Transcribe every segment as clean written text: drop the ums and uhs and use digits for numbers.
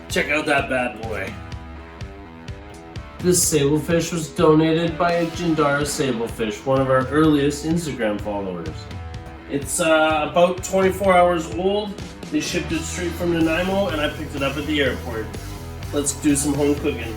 Check out that bad boy. This sablefish was donated by Jindara Sablefish, one of our earliest Instagram followers. It's about 24 hours old. They shipped it straight from Nanaimo and I picked it up at the airport. Let's do some home cooking.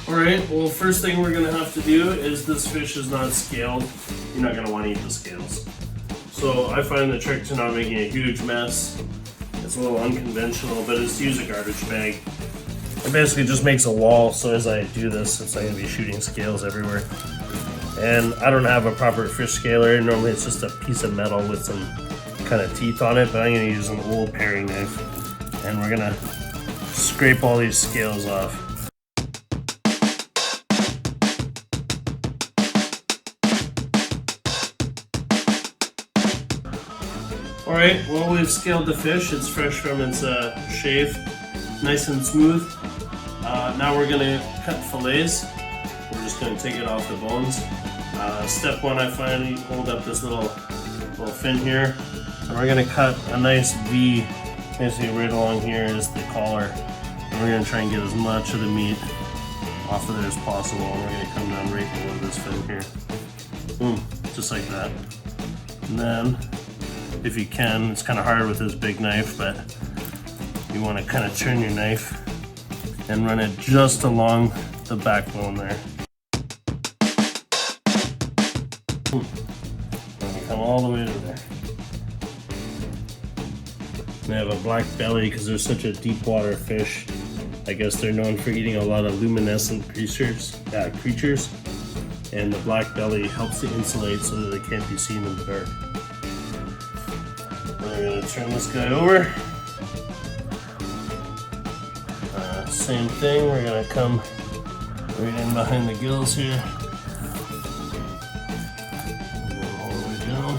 Alright, well, first thing we're going to have to do is this fish is not scaled. You're not going to want to eat the scales. So I find the trick to not making a huge mess. It's a little unconventional, but it's to use a garbage bag. It basically just makes a wall, so as I do this, it's not going to be shooting scales everywhere. And I don't have a proper fish scaler. Normally it's just a piece of metal with some kind of teeth on it, but I'm going to use an old paring knife. And we're going to scrape all these scales off. Alright, well, we've scaled the fish. It's fresh from its shave, nice and smooth. Now we're going to cut fillets. We're just going to take it off the bones. Step one, I find you hold up this little fin here, and we're going to cut a nice V. Basically right along here is the collar, and we're going to try and get as much of the meat off of there as possible. And we're going to come down right below this fin here. Boom, just like that. And then, if you can, it's kind of hard with this big knife, but you want to kind of turn your knife and run it just along the backbone there. And come all the way to there. They have a black belly because they're such a deep water fish. I guess they're known for eating a lot of luminescent creatures. And the black belly helps to insulate so that they can't be seen in the dark. We're going to turn this guy over. Same thing, we're going to come right in behind the gills here. And go all the way down.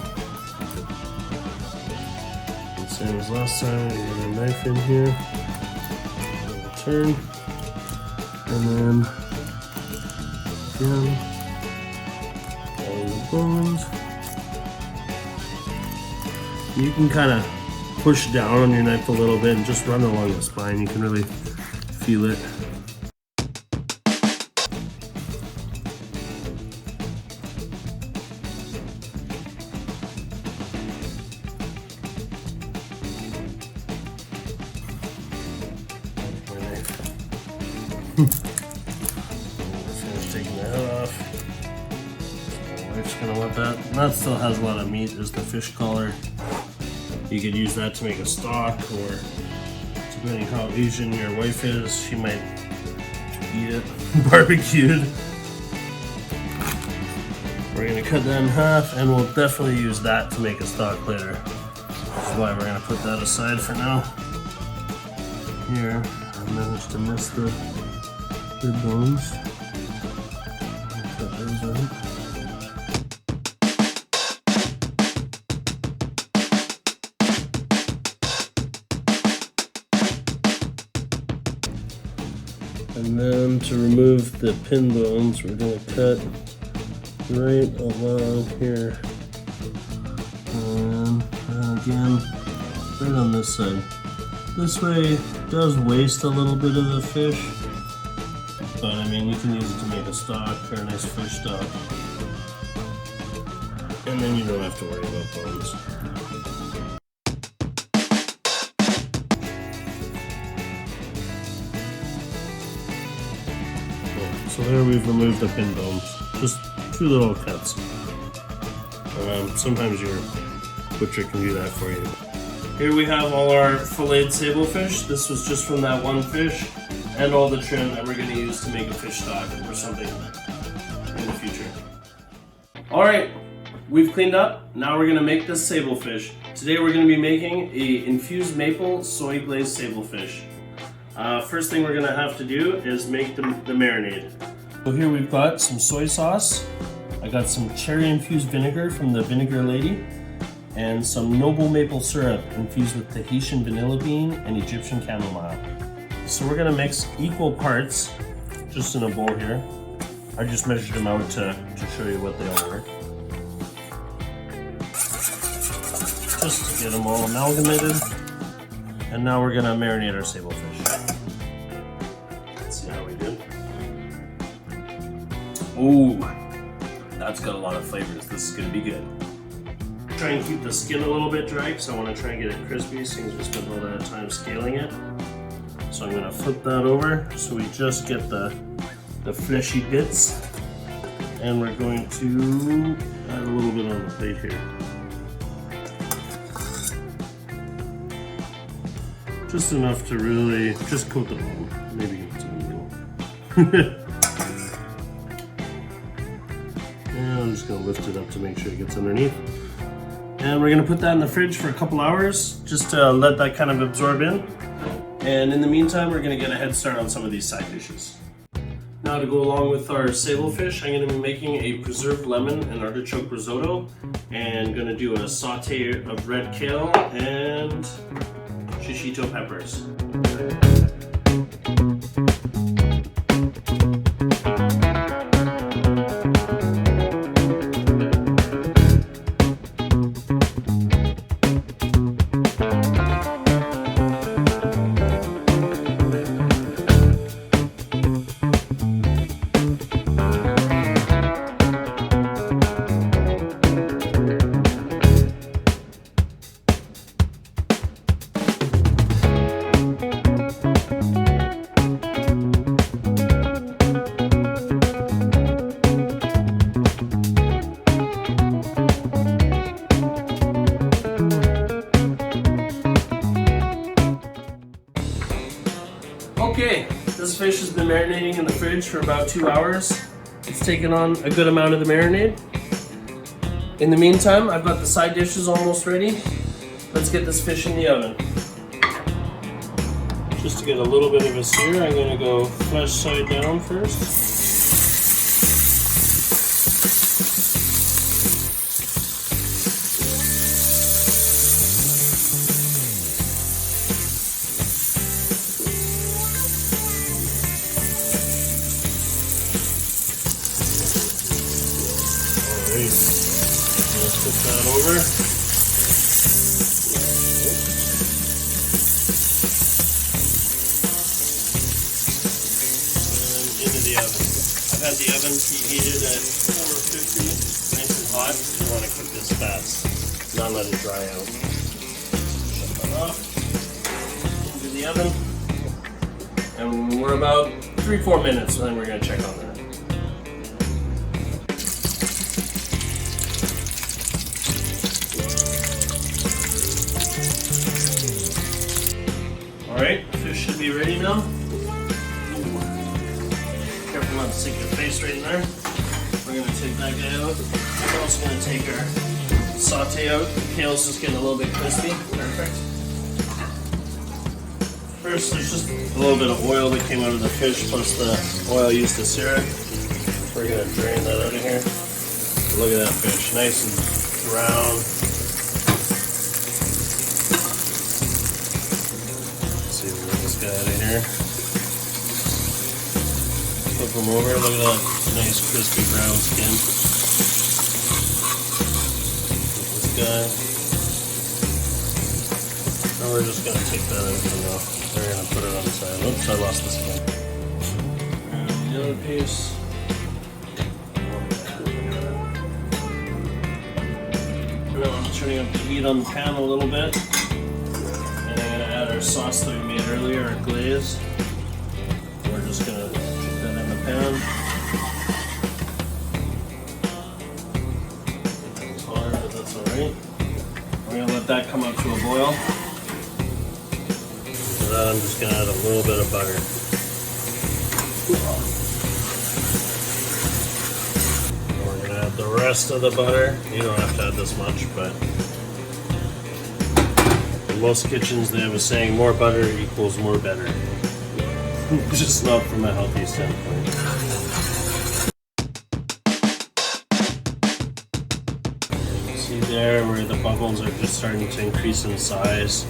And same as last time, we get a knife in here. Turn. And then again, all the bones. You can kind of push down on your knife a little bit and just run along the spine. You can really feel it. Finish taking the head off. So we're just gonna let that. And that still has a lot of meat. There's the fish collar. You could use that to make a stock, or depending how Asian your wife is, she might eat it barbecued. We're going to cut that in half, and we'll definitely use that to make a stock later. That's why we're going to put that aside for now. Here, I managed to miss the bones. Cut those out. And then to remove the pin bones, we're going to cut right along here. And again, right on this side. This way does waste a little bit of the fish, but I mean, you can use it to make a stock or a nice fish stock. And then you don't have to worry about bones. So there we've removed the pin bones, just 2 little cuts. Sometimes your butcher can do that for you. Here we have all our filleted sablefish. This was just from that one fish, and all the trim that we're going to use to make a fish stock or something in the future. Alright, we've cleaned up. Now we're going to make this sablefish. Today we're going to be making a infused maple-soy glazed sablefish. First thing we're going to have to do is make the marinade. So here we've got some soy sauce. I got some cherry infused vinegar from the vinegar lady, and some noble maple syrup infused with Tahitian vanilla bean and Egyptian chamomile. So we're gonna mix equal parts just in a bowl here. I just measured them out to show you what they all were. Just to get them all amalgamated. And now we're gonna marinate our sablefish. Let's see how we do. Ooh, that's got a lot of flavors. This is gonna be good. Try and keep the skin a little bit dry because I want to try and get it crispy since we spent all that time scaling it. So I'm going to flip that over so we just get the fleshy bits. And we're going to add a little bit on the plate here. Just enough to really just coat the bone. Maybe it's a little. And I'm just going to lift it up to make sure it gets underneath. And we're going to put that in the fridge for a couple hours just to let that kind of absorb in. And in the meantime, we're going to get a head start on some of these side dishes. Now to go along with our sablefish, I'm going to be making a preserved lemon and artichoke risotto, and going to do a saute of red kale and shishito peppers. Okay, this fish has been marinating in the fridge for about 2 hours. It's taken on a good amount of the marinade. In the meantime, I've got the side dishes almost ready. Let's get this fish in the oven. Just to get a little bit of a sear, I'm going to go flesh side down first. Let's put that over. And into the oven. I've had the oven preheated at 450, nice and hot. You want to cook this fast, not let it dry out. Shut that off. Into the oven. And we're about 3-4 minutes, and then we're going to check on that. Alright, fish should be ready now. Careful not to stick your face right in there. We're going to take that guy out. We're also going to take our saute out. The kale's just getting a little bit crispy. Perfect. First, there's just a little bit of oil that came out of the fish, plus the oil used to sear it. We're going to drain that out of here. Look at that fish, nice and brown. Out of here. Flip them over. Look at that nice crispy brown skin. This guy. Now we're just going to take that out for now. We're going to put it on the side. Oops, I lost the skin. And the other piece. Now I'm turning up the heat on the pan a little bit. Our sauce that we made earlier, our glaze. We're just going to put that in the pan. It's hotter, but that's alright. We're going to let that come up to a boil. For that, I'm just going to add a little bit of butter. And we're going to add add the rest of the butter. You don't have to add this much, but in most kitchens they was saying more butter equals more better. Just not from a healthy standpoint. See there where the bubbles are just starting to increase in size.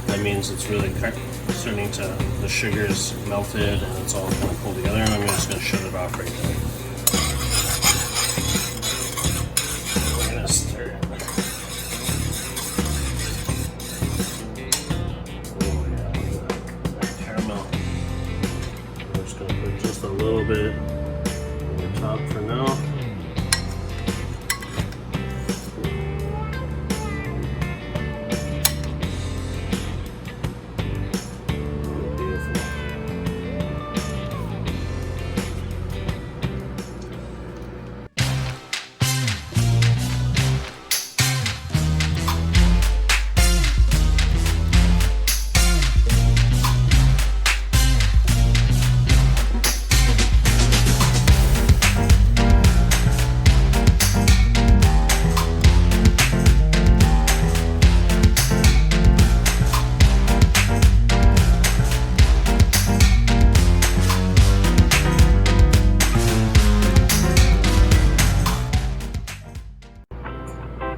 That means it's really starting to, the sugar's melted and it's all kind of pulled together. And I'm just going to shut it off right there. We're going to stir it. Oh yeah, look at that caramel. I'm just going to put just a little bit over top for now.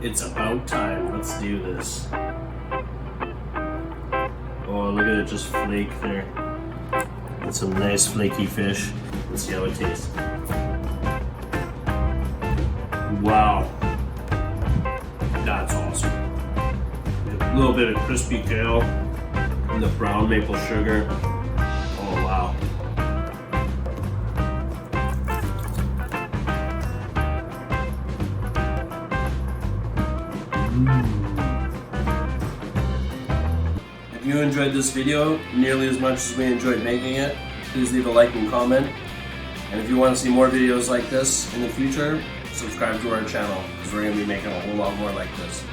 It's about time. Let's do this. Oh, look at it just flake there. That's some nice flaky fish. Let's see how it tastes. Wow. That's awesome. A little bit of crispy tail and the brown maple sugar. Oh, wow. If you enjoyed this video nearly as much as we enjoyed making it, please leave a like and comment. And if you want to see more videos like this in the future, subscribe to our channel because we're going to be making a whole lot more like this.